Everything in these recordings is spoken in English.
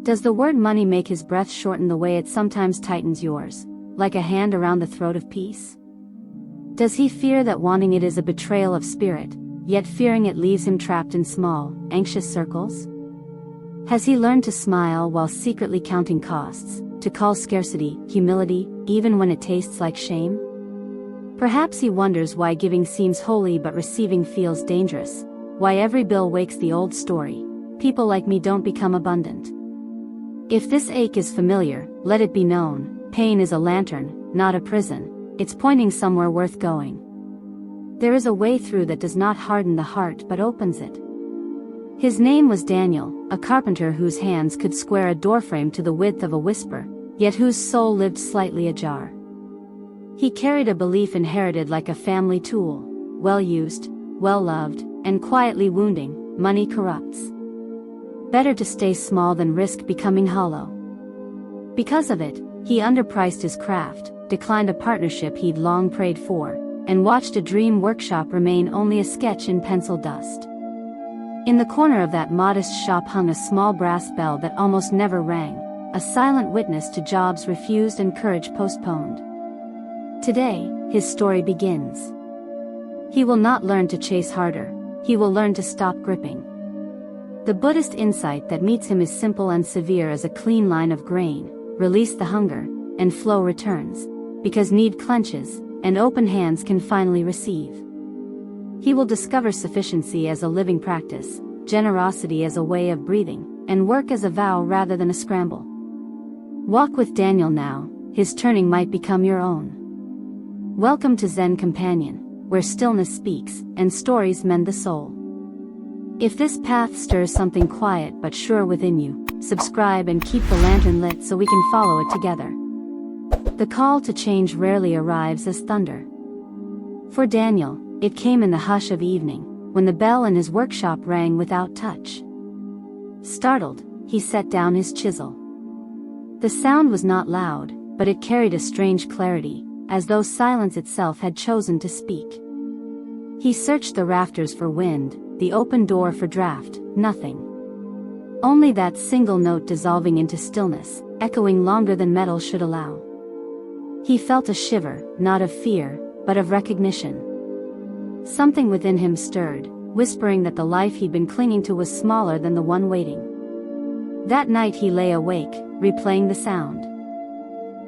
Does the word money make his breath shorten the way it sometimes tightens yours, like a hand around the throat of peace? Does he fear that wanting it is a betrayal of spirit, yet fearing it leaves him trapped in small, anxious circles? Has he learned to smile while secretly counting costs, to call scarcity humility, even when it tastes like shame? Perhaps he wonders why giving seems holy but receiving feels dangerous, why every bill wakes the old story, people like me don't become abundant. If this ache is familiar, let it be known, pain is a lantern, not a prison, it's pointing somewhere worth going. There is a way through that does not harden the heart but opens it. His name was Daniel, a carpenter whose hands could square a doorframe to the width of a whisper, yet whose soul lived slightly ajar. He carried a belief inherited like a family tool, well used, well loved, and quietly wounding: money corrupts. Better to stay small than risk becoming hollow. Because of it, he underpriced his craft, declined a partnership he'd long prayed for, and watched a dream workshop remain only a sketch in pencil dust. In the corner of that modest shop hung a small brass bell that almost never rang, a silent witness to jobs refused and courage postponed. Today, his story begins. He will not learn to chase harder, he will learn to stop gripping. The Buddhist insight that meets him is simple and severe as a clean line of grain: release the hunger, and flow returns, because need clenches, and open hands can finally receive. He will discover sufficiency as a living practice, generosity as a way of breathing, and work as a vow rather than a scramble. Walk with Daniel now, his turning might become your own. Welcome to Zen Companion, where stillness speaks, and stories mend the soul. If this path stirs something quiet but sure within you, subscribe and keep the lantern lit so we can follow it together. The call to change rarely arrives as thunder. For Daniel, it came in the hush of evening, when the bell in his workshop rang without touch. Startled, he set down his chisel. The sound was not loud, but it carried a strange clarity, as though silence itself had chosen to speak. He searched the rafters for wind, the open door for draft, nothing. Only that single note dissolving into stillness, echoing longer than metal should allow. He felt a shiver, not of fear, but of recognition. Something within him stirred, whispering that the life he'd been clinging to was smaller than the one waiting. That night he lay awake, replaying the sound.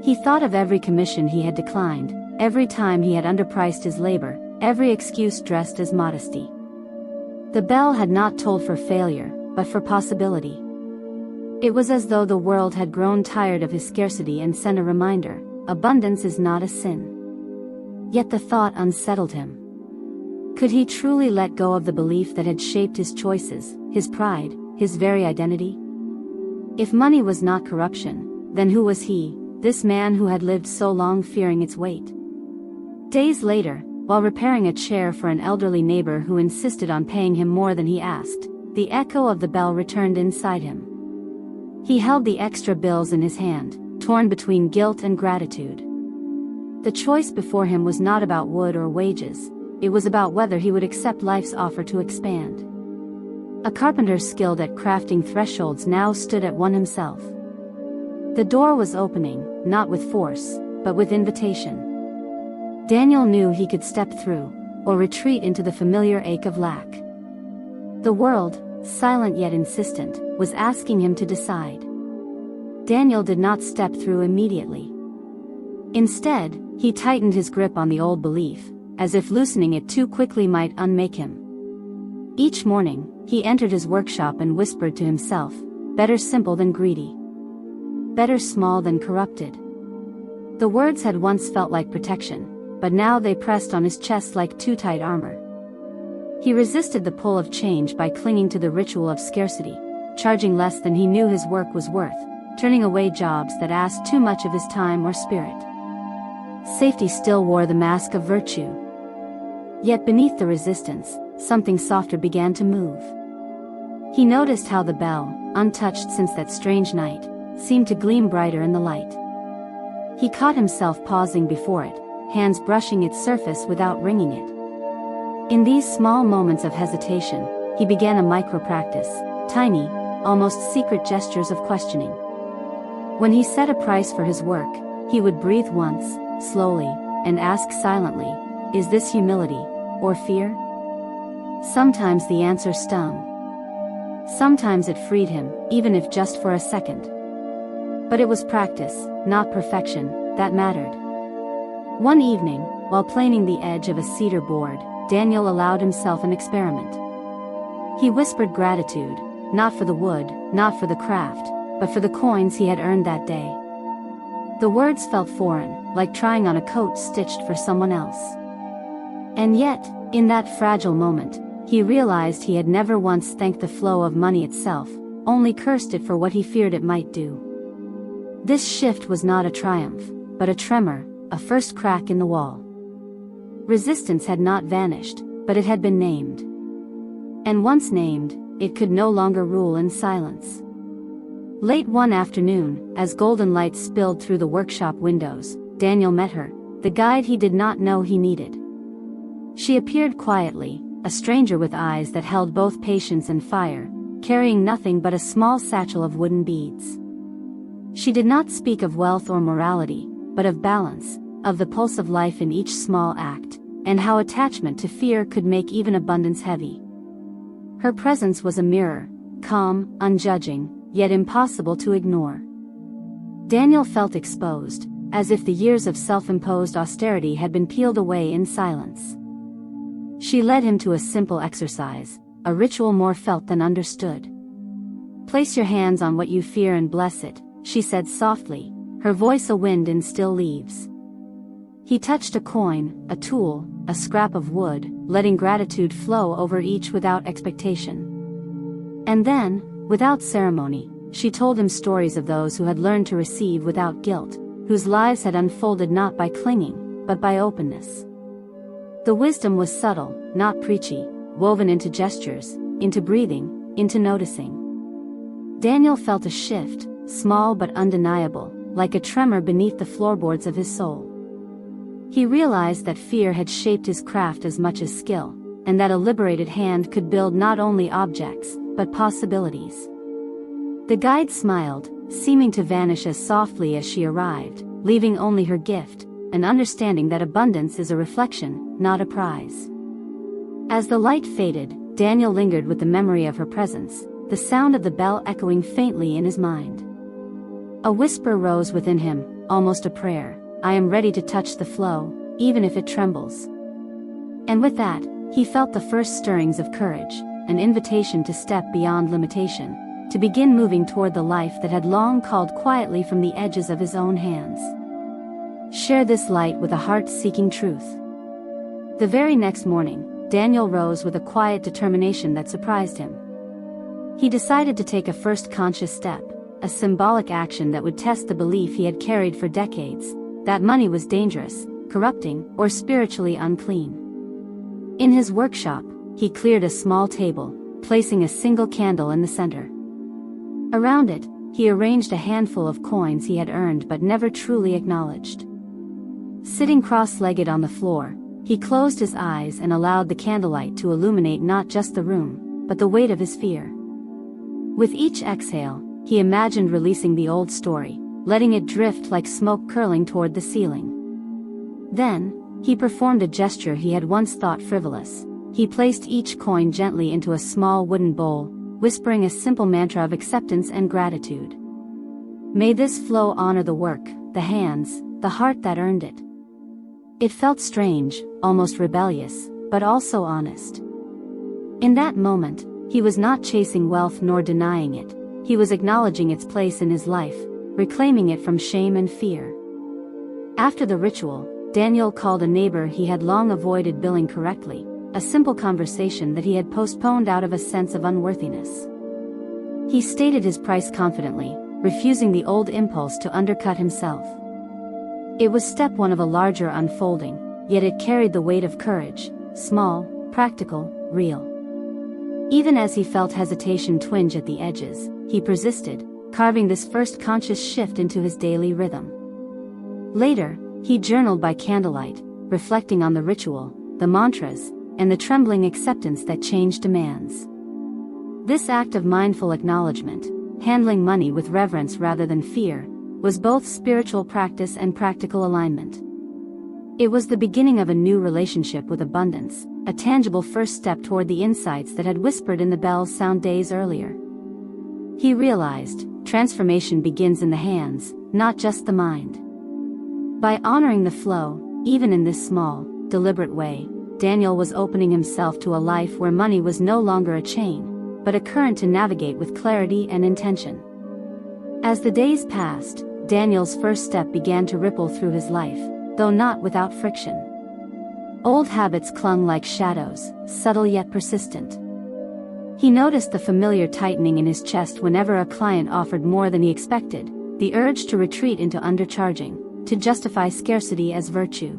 He thought of every commission he had declined, every time he had underpriced his labor, every excuse dressed as modesty. The bell had not tolled for failure, but for possibility. It was as though the world had grown tired of his scarcity and sent a reminder: abundance is not a sin. Yet the thought unsettled him. Could he truly let go of the belief that had shaped his choices, his pride, his very identity? If money was not corruption, then who was he, this man who had lived so long fearing its weight? Days later, while repairing a chair for an elderly neighbor who insisted on paying him more than he asked, the echo of the bell returned inside him. He held the extra bills in his hand, torn between guilt and gratitude. The choice before him was not about wood or wages, it was about whether he would accept life's offer to expand. A carpenter skilled at crafting thresholds now stood at one himself. The door was opening, not with force, but with invitation. Daniel knew he could step through, or retreat into the familiar ache of lack. The world, silent yet insistent, was asking him to decide. Daniel did not step through immediately. Instead, he tightened his grip on the old belief, as if loosening it too quickly might unmake him. Each morning, he entered his workshop and whispered to himself, "Better simple than greedy. Better small than corrupted." The words had once felt like protection, but now they pressed on his chest like too tight armor. He resisted the pull of change by clinging to the ritual of scarcity, charging less than he knew his work was worth, turning away jobs that asked too much of his time or spirit. Safety still wore the mask of virtue. Yet beneath the resistance, something softer began to move. He noticed how the bell, untouched since that strange night, seemed to gleam brighter in the light. He caught himself pausing before it, hands brushing its surface without ringing it. In these small moments of hesitation, he began a micro-practice, tiny, almost secret gestures of questioning. When he set a price for his work, he would breathe once, slowly, and ask silently, "Is this humility, or fear?" Sometimes the answer stung. Sometimes it freed him, even if just for a second. But it was practice, not perfection, that mattered. One evening, while planing the edge of a cedar board, Daniel allowed himself an experiment. He whispered gratitude, not for the wood, not for the craft, but for the coins he had earned that day. The words felt foreign, like trying on a coat stitched for someone else. And yet, in that fragile moment, he realized he had never once thanked the flow of money itself, only cursed it for what he feared it might do. This shift was not a triumph, but a tremor, a first crack in the wall. Resistance had not vanished, but it had been named. And once named, it could no longer rule in silence. Late one afternoon, as golden light spilled through the workshop windows, Daniel met her, the guide he did not know he needed. She appeared quietly, a stranger with eyes that held both patience and fire, carrying nothing but a small satchel of wooden beads. She did not speak of wealth or morality, but of balance, of the pulse of life in each small act, and how attachment to fear could make even abundance heavy. Her presence was a mirror, calm, unjudging, yet impossible to ignore. Daniel felt exposed, as if the years of self-imposed austerity had been peeled away in silence. She led him to a simple exercise, a ritual more felt than understood. "Place your hands on what you fear and bless it," she said softly, her voice a wind in still leaves. He touched a coin, a tool, a scrap of wood, letting gratitude flow over each without expectation. And then, without ceremony, she told him stories of those who had learned to receive without guilt, whose lives had unfolded not by clinging, but by openness. The wisdom was subtle, not preachy, woven into gestures, into breathing, into noticing. Daniel felt a shift, small but undeniable, like a tremor beneath the floorboards of his soul. He realized that fear had shaped his craft as much as skill, and that a liberated hand could build not only objects, but possibilities. The guide smiled, seeming to vanish as softly as she arrived, leaving only her gift, an understanding that abundance is a reflection, not a prize. As the light faded, Daniel lingered with the memory of her presence, the sound of the bell echoing faintly in his mind. A whisper rose within him, almost a prayer, "I am ready to touch the flow, even if it trembles." And with that, he felt the first stirrings of courage, an invitation to step beyond limitation, to begin moving toward the life that had long called quietly from the edges of his own hands. Share this light with a heart seeking truth. The very next morning, Daniel rose with a quiet determination that surprised him. He decided to take a first conscious step, a symbolic action that would test the belief he had carried for decades, that money was dangerous, corrupting, or spiritually unclean. In his workshop, he cleared a small table, placing a single candle in the center. Around it, he arranged a handful of coins he had earned but never truly acknowledged. Sitting cross-legged on the floor, he closed his eyes and allowed the candlelight to illuminate not just the room, but the weight of his fear. With each exhale, he imagined releasing the old story, letting it drift like smoke curling toward the ceiling. Then, he performed a gesture he had once thought frivolous. He placed each coin gently into a small wooden bowl, whispering a simple mantra of acceptance and gratitude. May this flow honor the work, the hands, the heart that earned it. It felt strange, almost rebellious, but also honest. In that moment, he was not chasing wealth nor denying it. He was acknowledging its place in his life, reclaiming it from shame and fear. After the ritual, Daniel called a neighbor he had long avoided billing correctly, a simple conversation that he had postponed out of a sense of unworthiness. He stated his price confidently, refusing the old impulse to undercut himself. It was step one of a larger unfolding, yet it carried the weight of courage, small, practical, real. Even as he felt hesitation twinge at the edges, he persisted, carving this first conscious shift into his daily rhythm. Later, he journaled by candlelight, reflecting on the ritual, the mantras, and the trembling acceptance that change demands. This act of mindful acknowledgement, handling money with reverence rather than fear, was both spiritual practice and practical alignment. It was the beginning of a new relationship with abundance, a tangible first step toward the insights that had whispered in the bell's sound days earlier. He realized, transformation begins in the hands, not just the mind. By honoring the flow, even in this small, deliberate way, Daniel was opening himself to a life where money was no longer a chain, but a current to navigate with clarity and intention. As the days passed, Daniel's first step began to ripple through his life, though not without friction. Old habits clung like shadows, subtle yet persistent. He noticed the familiar tightening in his chest whenever a client offered more than he expected, the urge to retreat into undercharging, to justify scarcity as virtue.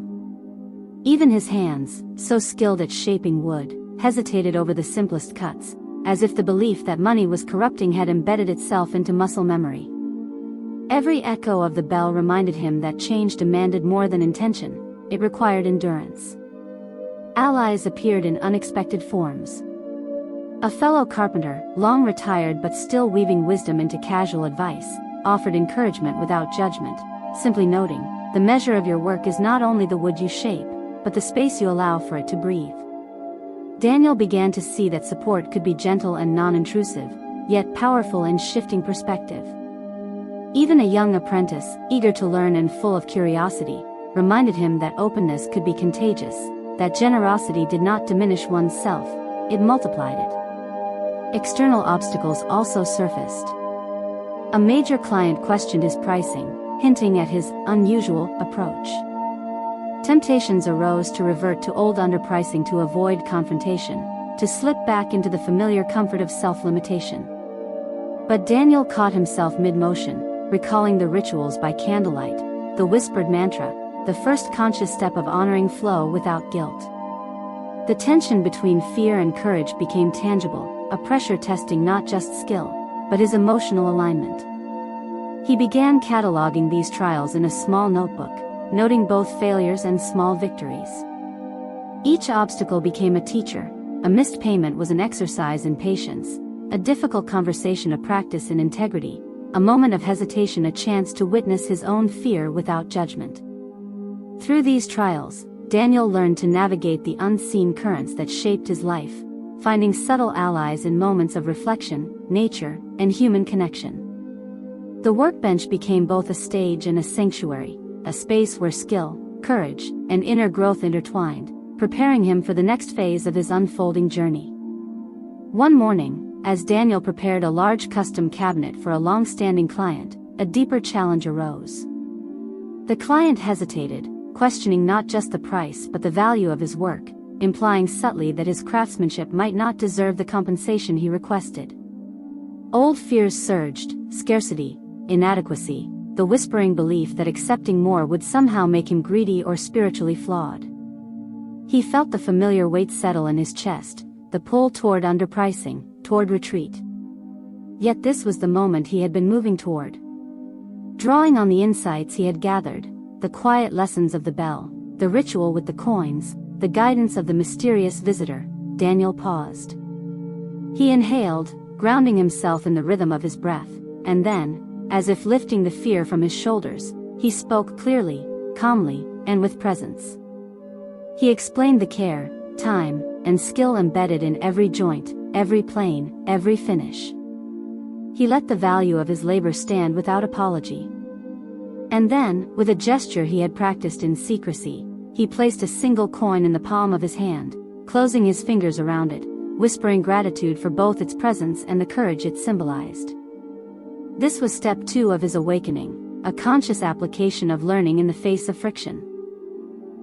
Even his hands, so skilled at shaping wood, hesitated over the simplest cuts, as if the belief that money was corrupting had embedded itself into muscle memory. Every echo of the bell reminded him that change demanded more than intention, it required endurance. Allies appeared in unexpected forms. A fellow carpenter, long retired but still weaving wisdom into casual advice, offered encouragement without judgment, simply noting, the measure of your work is not only the wood you shape, but the space you allow for it to breathe. Daniel began to see that support could be gentle and non-intrusive, yet powerful in shifting perspective. Even a young apprentice, eager to learn and full of curiosity, reminded him that openness could be contagious, that generosity did not diminish oneself, it multiplied it. External obstacles also surfaced. A major client questioned his pricing, hinting at his unusual approach. Temptations arose to revert to old underpricing to avoid confrontation, to slip back into the familiar comfort of self-limitation. But Daniel caught himself mid-motion, recalling the rituals by candlelight, the whispered mantra, the first conscious step of honoring flow without guilt. The tension between fear and courage became tangible, a pressure testing not just skill, but his emotional alignment. He began cataloging these trials in a small notebook, noting both failures and small victories. Each obstacle became a teacher, a missed payment was an exercise in patience, a difficult conversation a practice in integrity, a moment of hesitation a chance to witness his own fear without judgment. Through these trials, Daniel learned to navigate the unseen currents that shaped his life, finding subtle allies in moments of reflection, nature, and human connection. The workbench became both a stage and a sanctuary, a space where skill, courage, and inner growth intertwined, preparing him for the next phase of his unfolding journey. One morning, as Daniel prepared a large custom cabinet for a long-standing client, a deeper challenge arose. The client hesitated, questioning not just the price but the value of his work, implying subtly that his craftsmanship might not deserve the compensation he requested. Old fears surged, scarcity, inadequacy, the whispering belief that accepting more would somehow make him greedy or spiritually flawed. He felt the familiar weight settle in his chest, the pull toward underpricing, toward retreat. Yet this was the moment he had been moving toward. Drawing on the insights he had gathered, the quiet lessons of the bell, the ritual with the coins, the guidance of the mysterious visitor, Daniel paused. He inhaled, grounding himself in the rhythm of his breath, and then, as if lifting the fear from his shoulders, he spoke clearly, calmly, and with presence. He explained the care, time, and skill embedded in every joint, every plane, every finish. He let the value of his labor stand without apology. And then, with a gesture he had practiced in secrecy, he placed a single coin in the palm of his hand, closing his fingers around it, whispering gratitude for both its presence and the courage it symbolized. This was step 2 of his awakening, a conscious application of learning in the face of friction.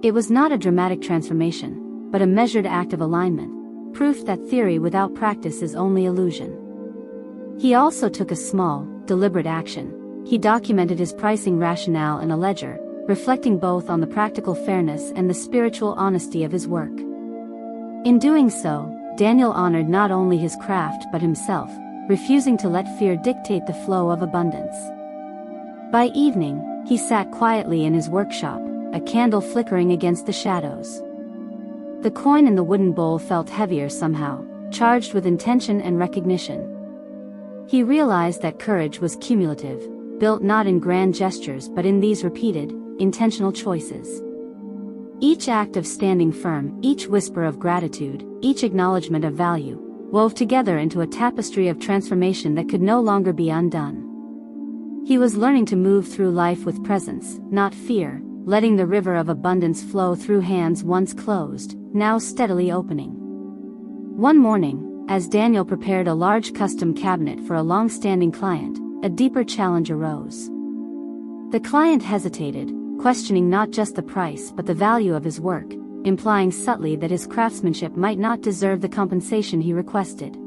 It was not a dramatic transformation, but a measured act of alignment, proof that theory without practice is only illusion. He also took a small, deliberate action. He documented his pricing rationale in a ledger, reflecting both on the practical fairness and the spiritual honesty of his work. In doing so, Daniel honored not only his craft but himself, refusing to let fear dictate the flow of abundance. By evening, he sat quietly in his workshop, a candle flickering against the shadows. The coin in the wooden bowl felt heavier somehow, charged with intention and recognition. He realized that courage was cumulative, built not in grand gestures but in these repeated, intentional choices. Each act of standing firm, each whisper of gratitude, each acknowledgement of value, wove together into a tapestry of transformation that could no longer be undone. He was learning to move through life with presence, not fear, letting the river of abundance flow through hands once closed, now steadily opening. One morning, as Daniel prepared a large custom cabinet for a long-standing client, a deeper challenge arose. The client hesitated, questioning not just the price but the value of his work, implying subtly that his craftsmanship might not deserve the compensation he requested.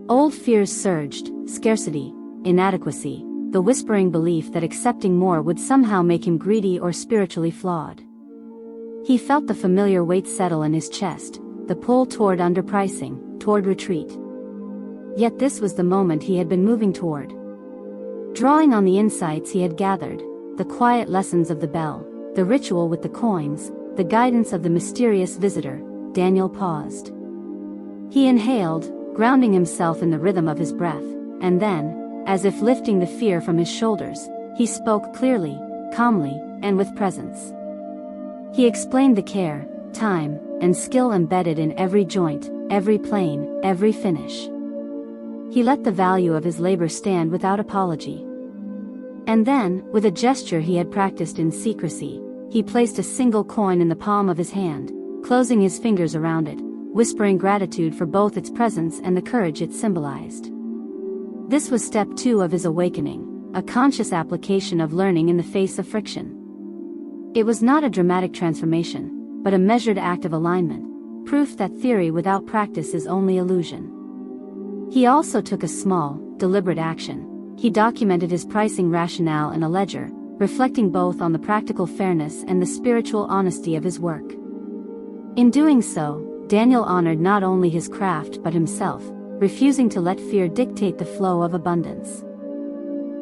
Old fears surged: scarcity, inadequacy, the whispering belief that accepting more would somehow make him greedy or spiritually flawed. He felt the familiar weight settle in his chest, the pull toward underpricing, toward retreat. Yet this was the moment he had been moving toward. Drawing on the insights he had gathered, the quiet lessons of the bell, the ritual with the coins, the guidance of the mysterious visitor, Daniel paused. He inhaled, grounding himself in the rhythm of his breath, and then, as if lifting the fear from his shoulders, he spoke clearly, calmly, and with presence. He explained the care, time, and skill embedded in every joint, every plane, every finish. He let the value of his labor stand without apology. And then, with a gesture he had practiced in secrecy, he placed a single coin in the palm of his hand, closing his fingers around it, whispering gratitude for both its presence and the courage it symbolized. This was step 2 of his awakening, a conscious application of learning in the face of friction. It was not a dramatic transformation, but a measured act of alignment, proof that theory without practice is only illusion. He also took a small, deliberate action. He documented his pricing rationale in a ledger, reflecting both on the practical fairness and the spiritual honesty of his work. In doing so, Daniel honored not only his craft but himself, refusing to let fear dictate the flow of abundance.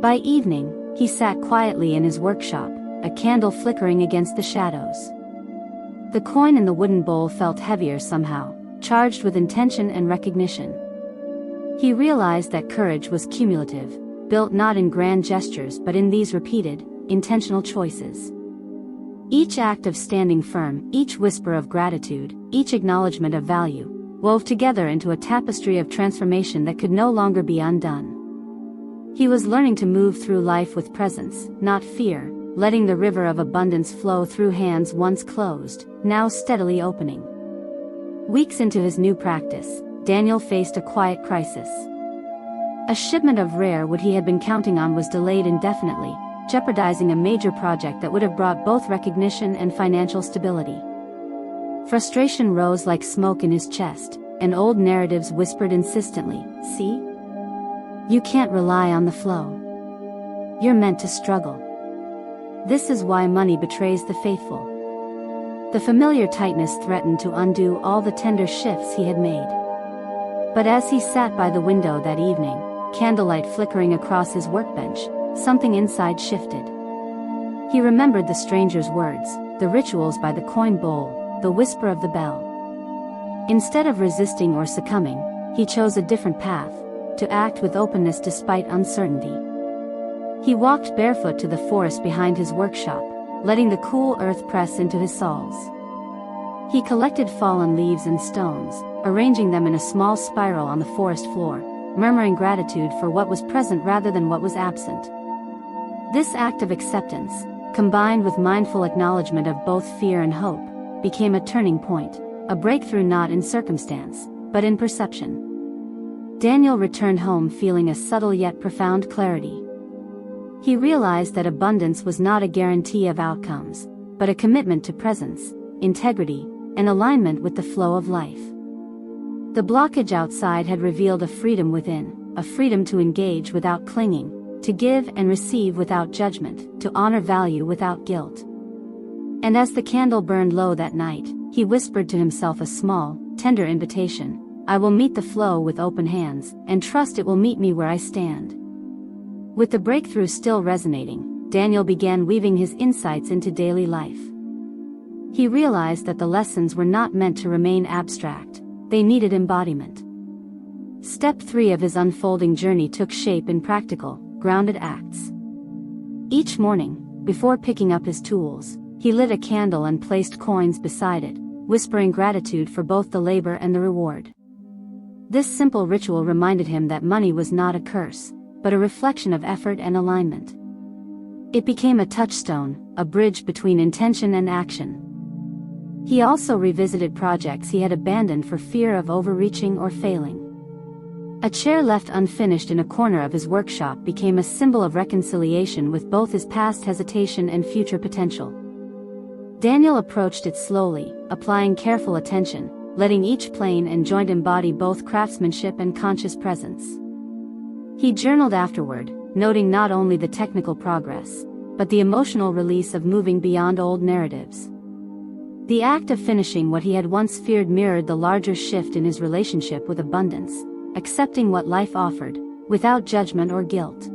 By evening, he sat quietly in his workshop, a candle flickering against the shadows. The coin in the wooden bowl felt heavier somehow, charged with intention and recognition. He realized that courage was cumulative, built not in grand gestures but in these repeated, intentional choices. Each act of standing firm, each whisper of gratitude, each acknowledgement of value, wove together into a tapestry of transformation that could no longer be undone. He was learning to move through life with presence, not fear, letting the river of abundance flow through hands once closed, now steadily opening. Weeks into his new practice, Daniel faced a quiet crisis. A shipment of rare wood he had been counting on was delayed indefinitely, jeopardizing a major project that would have brought both recognition and financial stability. Frustration rose like smoke in his chest, and old narratives whispered insistently, "See? You can't rely on the flow. You're meant to struggle. This is why money betrays the faithful." The familiar tightness threatened to undo all the tender shifts he had made. But as he sat by the window that evening, candlelight flickering across his workbench, something inside shifted. He remembered the stranger's words, the rituals by the coin bowl, the whisper of the bell. Instead of resisting or succumbing, he chose a different path, to act with openness despite uncertainty. He walked barefoot to the forest behind his workshop, letting the cool earth press into his soles. He collected fallen leaves and stones, arranging them in a small spiral on the forest floor, murmuring gratitude for what was present rather than what was absent. This act of acceptance, combined with mindful acknowledgement of both fear and hope, became a turning point, a breakthrough not in circumstance, but in perception. Daniel returned home feeling a subtle yet profound clarity. He realized that abundance was not a guarantee of outcomes, but a commitment to presence, integrity, and alignment with the flow of life. The blockage outside had revealed a freedom within, a freedom to engage without clinging, to give and receive without judgment, to honor value without guilt. And as the candle burned low that night, he whispered to himself a small, tender invitation: "I will meet the flow with open hands, and trust it will meet me where I stand." With the breakthrough still resonating, Daniel began weaving his insights into daily life. He realized that the lessons were not meant to remain abstract, they needed embodiment. Step 3 of his unfolding journey took shape in practical, grounded acts. Each morning, before picking up his tools, he lit a candle and placed coins beside it, whispering gratitude for both the labor and the reward. This simple ritual reminded him that money was not a curse, but a reflection of effort and alignment. It became a touchstone, a bridge between intention and action. He also revisited projects he had abandoned for fear of overreaching or failing. A chair left unfinished in a corner of his workshop became a symbol of reconciliation with both his past hesitation and future potential. Daniel approached it slowly, applying careful attention, letting each plane and joint embody both craftsmanship and conscious presence. He journaled afterward, noting not only the technical progress, but the emotional release of moving beyond old narratives. The act of finishing what he had once feared mirrored the larger shift in his relationship with abundance, accepting what life offered, without judgment or guilt.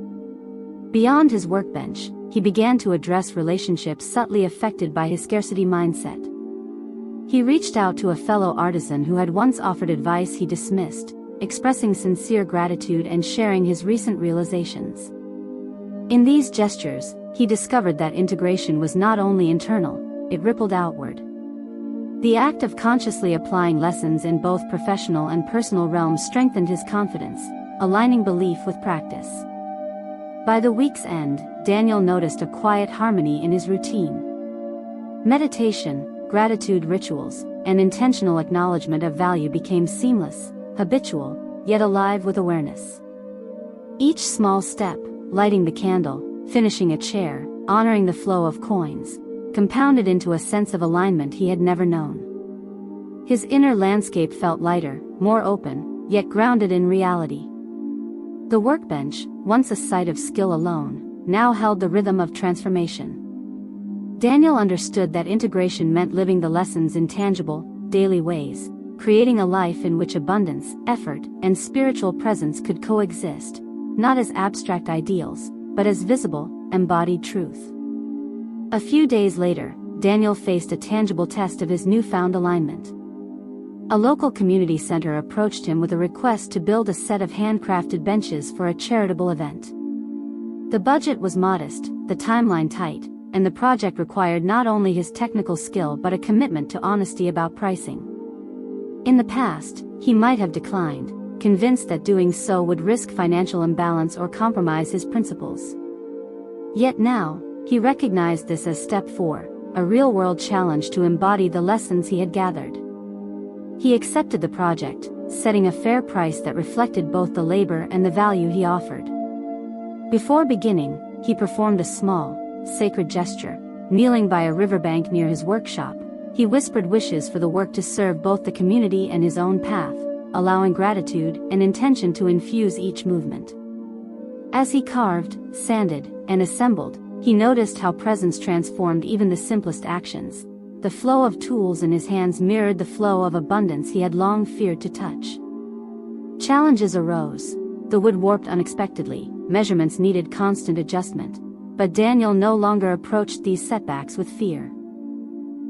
Beyond his workbench, he began to address relationships subtly affected by his scarcity mindset. He reached out to a fellow artisan who had once offered advice he dismissed, expressing sincere gratitude and sharing his recent realizations. In these gestures, he discovered that integration was not only internal, it rippled outward. The act of consciously applying lessons in both professional and personal realms strengthened his confidence, aligning belief with practice. By the week's end, Daniel noticed a quiet harmony in his routine. Meditation, gratitude rituals, and intentional acknowledgement of value became seamless, habitual, yet alive with awareness. Each small step, lighting the candle, finishing a chair, honoring the flow of coins, compounded into a sense of alignment he had never known. His inner landscape felt lighter, more open, yet grounded in reality. The workbench, once a site of skill alone, now held the rhythm of transformation. Daniel understood that integration meant living the lessons in tangible, daily ways, creating a life in which abundance, effort, and spiritual presence could coexist, not as abstract ideals, but as visible, embodied truth. A few days later, Daniel faced a tangible test of his newfound alignment. A local community center approached him with a request to build a set of handcrafted benches for a charitable event. The budget was modest, the timeline tight, and the project required not only his technical skill but a commitment to honesty about pricing. In the past, he might have declined, convinced that doing so would risk financial imbalance or compromise his principles. Yet now, he recognized this as step 4, a real-world challenge to embody the lessons he had gathered. He accepted the project, setting a fair price that reflected both the labor and the value he offered. Before beginning, he performed a small, sacred gesture. Kneeling by a riverbank near his workshop, he whispered wishes for the work to serve both the community and his own path, allowing gratitude and intention to infuse each movement. As he carved, sanded, and assembled, he noticed how presence transformed even the simplest actions. The flow of tools in his hands mirrored the flow of abundance he had long feared to touch. Challenges arose. The wood warped unexpectedly, measurements needed constant adjustment. But Daniel no longer approached these setbacks with fear.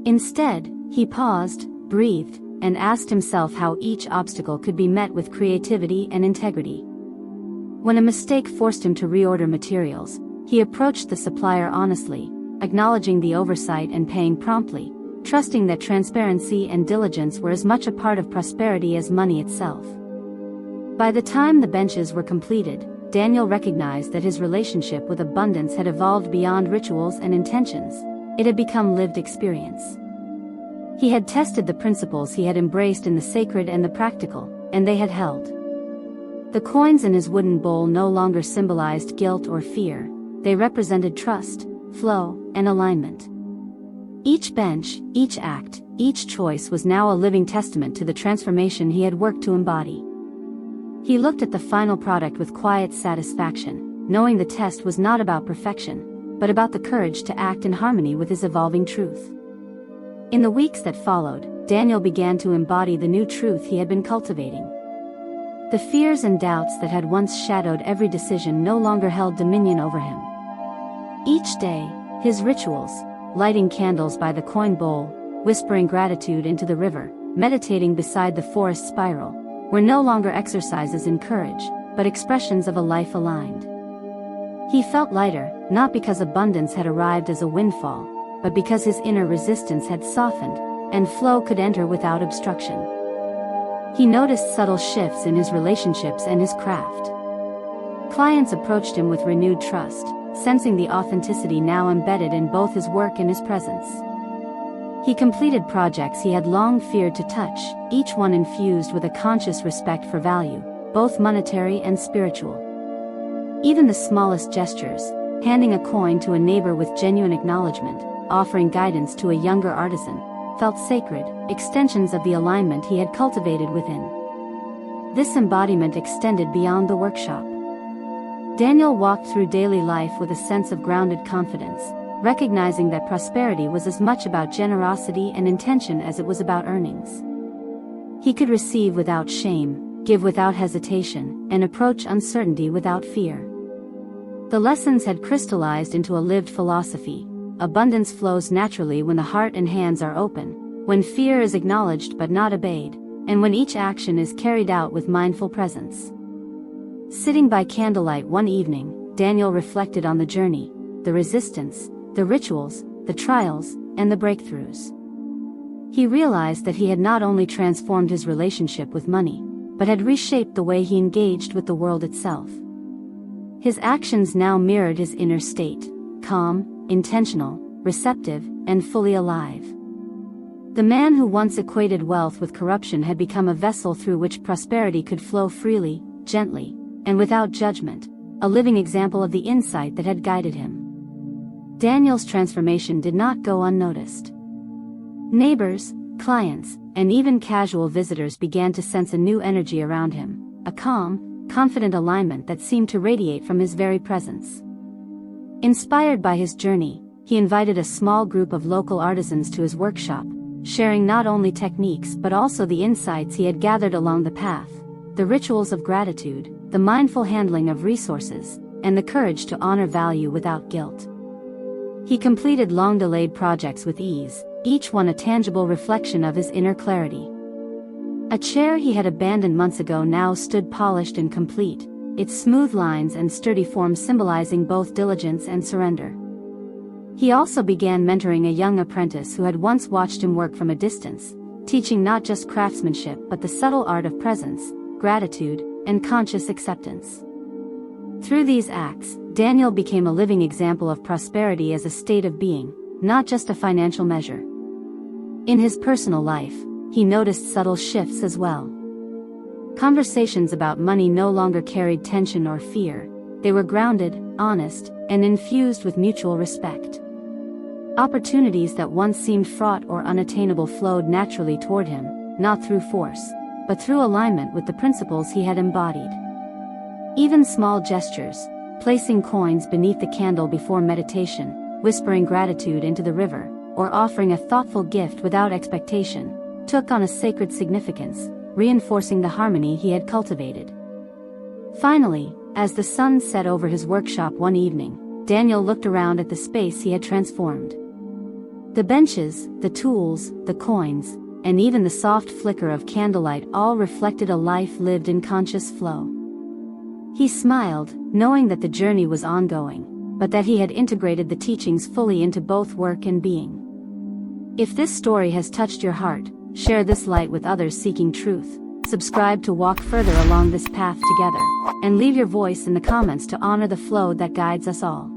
Instead, he paused, breathed, and asked himself how each obstacle could be met with creativity and integrity. When a mistake forced him to reorder materials, he approached the supplier honestly, acknowledging the oversight and paying promptly, trusting that transparency and diligence were as much a part of prosperity as money itself. By the time the benches were completed, Daniel recognized that his relationship with abundance had evolved beyond rituals and intentions. It had become lived experience. He had tested the principles he had embraced in the sacred and the practical, and they had held. The coins in his wooden bowl no longer symbolized guilt or fear. They represented trust, flow, and alignment. Each bench, each act, each choice was now a living testament to the transformation he had worked to embody. He looked at the final product with quiet satisfaction, knowing the test was not about perfection, but about the courage to act in harmony with his evolving truth. In the weeks that followed, Daniel began to embody the new truth he had been cultivating. The fears and doubts that had once shadowed every decision no longer held dominion over him. Each day, his rituals, lighting candles by the coin bowl, whispering gratitude into the river, meditating beside the forest spiral, were no longer exercises in courage, but expressions of a life aligned. He felt lighter, not because abundance had arrived as a windfall, but because his inner resistance had softened, and flow could enter without obstruction. He noticed subtle shifts in his relationships and his craft. Clients approached him with renewed trust, sensing the authenticity now embedded in both his work and his presence. He completed projects he had long feared to touch, each one infused with a conscious respect for value, both monetary and spiritual. Even the smallest gestures, handing a coin to a neighbor with genuine acknowledgement, offering guidance to a younger artisan, felt sacred, extensions of the alignment he had cultivated within. This embodiment extended beyond the workshop. Daniel walked through daily life with a sense of grounded confidence, recognizing that prosperity was as much about generosity and intention as it was about earnings. He could receive without shame, give without hesitation, and approach uncertainty without fear. The lessons had crystallized into a lived philosophy. Abundance flows naturally when the heart and hands are open, when fear is acknowledged but not obeyed, and when each action is carried out with mindful presence. Sitting by candlelight one evening, Daniel reflected on the journey, the resistance, the rituals, the trials, and the breakthroughs. He realized that he had not only transformed his relationship with money, but had reshaped the way he engaged with the world itself. His actions now mirrored his inner state, calm, intentional, receptive, and fully alive. The man who once equated wealth with corruption had become a vessel through which prosperity could flow freely, gently, and without judgment, a living example of the insight that had guided him. Daniel's transformation did not go unnoticed. Neighbors, clients, and even casual visitors began to sense a new energy around him, a calm, confident alignment that seemed to radiate from his very presence. Inspired by his journey, he invited a small group of local artisans to his workshop, sharing not only techniques but also the insights he had gathered along the path, the rituals of gratitude, the mindful handling of resources, and the courage to honor value without guilt. He completed long-delayed projects with ease, each one a tangible reflection of his inner clarity. A chair he had abandoned months ago now stood polished and complete, its smooth lines and sturdy form symbolizing both diligence and surrender. He also began mentoring a young apprentice who had once watched him work from a distance, teaching not just craftsmanship but the subtle art of presence, gratitude, and conscious acceptance. Through these acts, Daniel became a living example of prosperity as a state of being, not just a financial measure. In his personal life, he noticed subtle shifts as well. Conversations about money no longer carried tension or fear, they were grounded, honest, and infused with mutual respect. Opportunities that once seemed fraught or unattainable flowed naturally toward him, not through force, but through alignment with the principles he had embodied. Even small gestures, placing coins beneath the candle before meditation, whispering gratitude into the river, or offering a thoughtful gift without expectation, took on a sacred significance, reinforcing the harmony he had cultivated. Finally, as the sun set over his workshop one evening, Daniel looked around at the space he had transformed. The benches, the tools, the coins, and even the soft flicker of candlelight all reflected a life lived in conscious flow. He smiled, knowing that the journey was ongoing, but that he had integrated the teachings fully into both work and being. If this story has touched your heart, share this light with others seeking truth, subscribe to walk further along this path together, and leave your voice in the comments to honor the flow that guides us all.